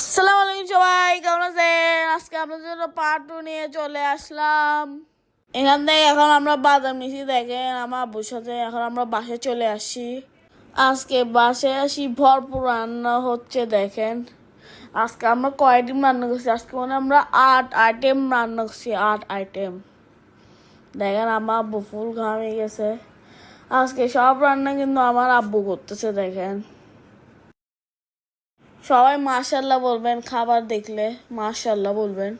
আসসালামু আলাইকুম সবাই, কেমন আছেন? আজকে আপনাদের জন্য পার্ট 2 নিয়ে চলে আসলাম। এখান থেকে এখন আমরা বাদাম নিছি। দেখেন আমার আব্বুর সাথে এখন আমরা বাসায় চলে আসি। আজকে বাসায় আসি ভরপুর রান্না হচ্ছে। দেখেন আজকে আমরা কয়দিন রান্না করছি, আজকে মানে আমরা 8 আইটেম রান্না করছি। 8 আইটেম। দেখেন আমার আব্বু ফুল ঘামে গেছে। আজকে সব রান্না কিন্তু আমার আব্বু করতেছে। দেখেন সবাই মাশাআল্লাহ বলবেন, খাবার দেখলে মাশাআল্লাহ বলবেন।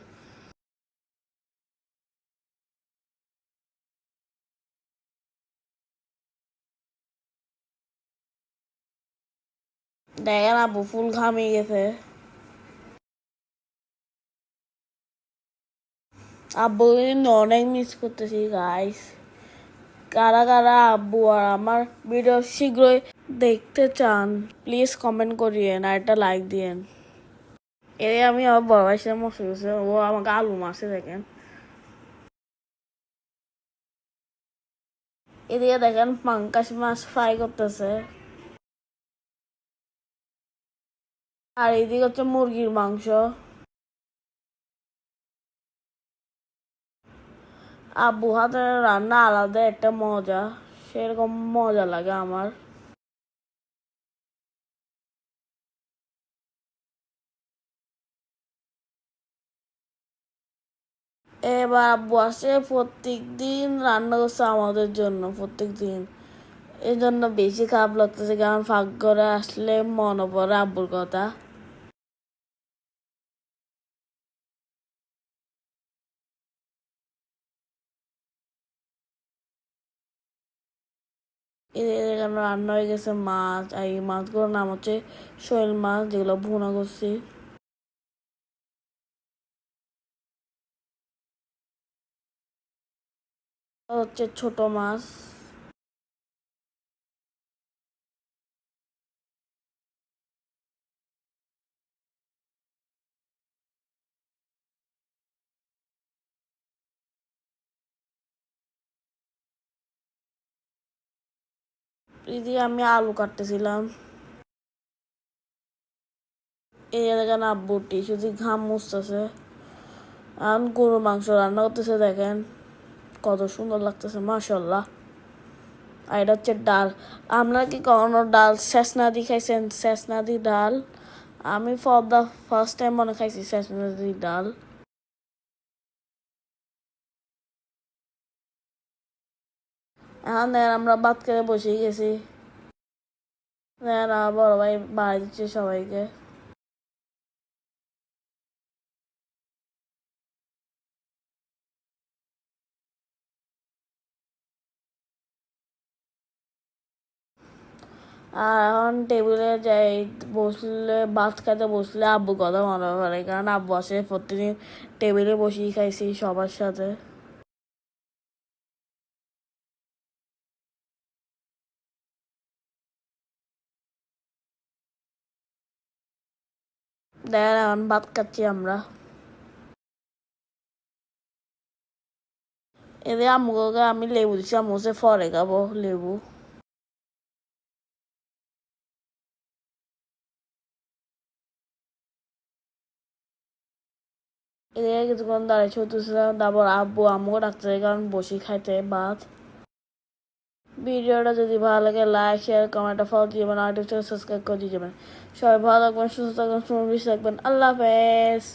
দেখেন আব্বু ফুল ঘামিয়ে গেছে। আব্বু কিন্তু অনেক মিস করতেছি গাইস। কারা কারা আব্বু আর আমার ভিডিও শীঘ্রই দেখতে চান প্লিজ কমেন্ট করিয়েন আর একটা লাইক দিয়েন। এর আমি আমার বড় ভাইয়ের সাথে মস্ত করছে, ও আমাকে আলু মারছে। দেখেন এদিকে দেখেন পাঙ্কাশ মাছ ফ্রাই করতেছে, আর এদিকে হচ্ছে মুরগির মাংস। আব্বু হাতের রান্না আলাদা একটা মজা, সেরকম মজা লাগে আমার। এবার আব্বু আসে প্রত্যেক দিন রান্না করছে আমাদের জন্য, প্রত্যেক দিন। এই জন্য বেশি খারাপ লাগতেছে, কারণ ফাঁক করে আসলে মনে পড়ে আব্বুর কথা। এখানে রান্না হয়ে গেছে মাছ, আর এই মাছগুলোর নাম হচ্ছে শোল মাছ, যেগুলো ভুনা করছি। হচ্ছে ছোট মাছ। এদিকে আমি আলু কাটতেছিলাম। এই দেখেন আব্বু টিস্যু দিয়ে ঘাম মুছতেছে। আর গরু মাংস রান্না করতেছে। দেখেন কত সুন্দর লাগতেছে মাশাআল্লাহ। আর এটা হচ্ছে ডাল। আপনারা কি কখনো ডাল শেষনাদি খাইছেন? শেষনাদি ডাল আমি ফর দ্য ফার্স্ট টাইম মনে খাইছি শেষনাদি ডাল। এখন দেখেন আমরা ভাত খেতে বসে গেছি। দেখেন আমার বড় ভাই বাড়ি দিচ্ছে সবাইকে। আর এখন টেবিলে যাই বসলে, ভাত খেতে বসলে আব্বু কথা মনে পড়ে, কারণ আব্বু আসে প্রতিদিন টেবিলে বসেই খাইছি সবার সাথে। দেখেন এখন ভাত খাচ্ছি আমরা। এদের আম্মুকে আমি লেবু দিচ্ছি, আম্মু সে পরে খাবো লেবু। এদিকে কিছুক্ষণ দাঁড়িয়ে চলতেছিলাম, তারপর আব্বু আম্মুকে ডাকতে, কারণ বসে খাইতে ভাত। ভিডিওটা যদি ভালো লাগে লাইক শেয়ার কমেন্ট ফলো দিয়ে যাবেন, আর সাবস্ক্রাইব করে দিয়ে যাবেন। সবাই ভালো থাকবেন, সুস্থ থাকবেন, সুন্দর থাকবেন। আল্লাহ হাফেজ।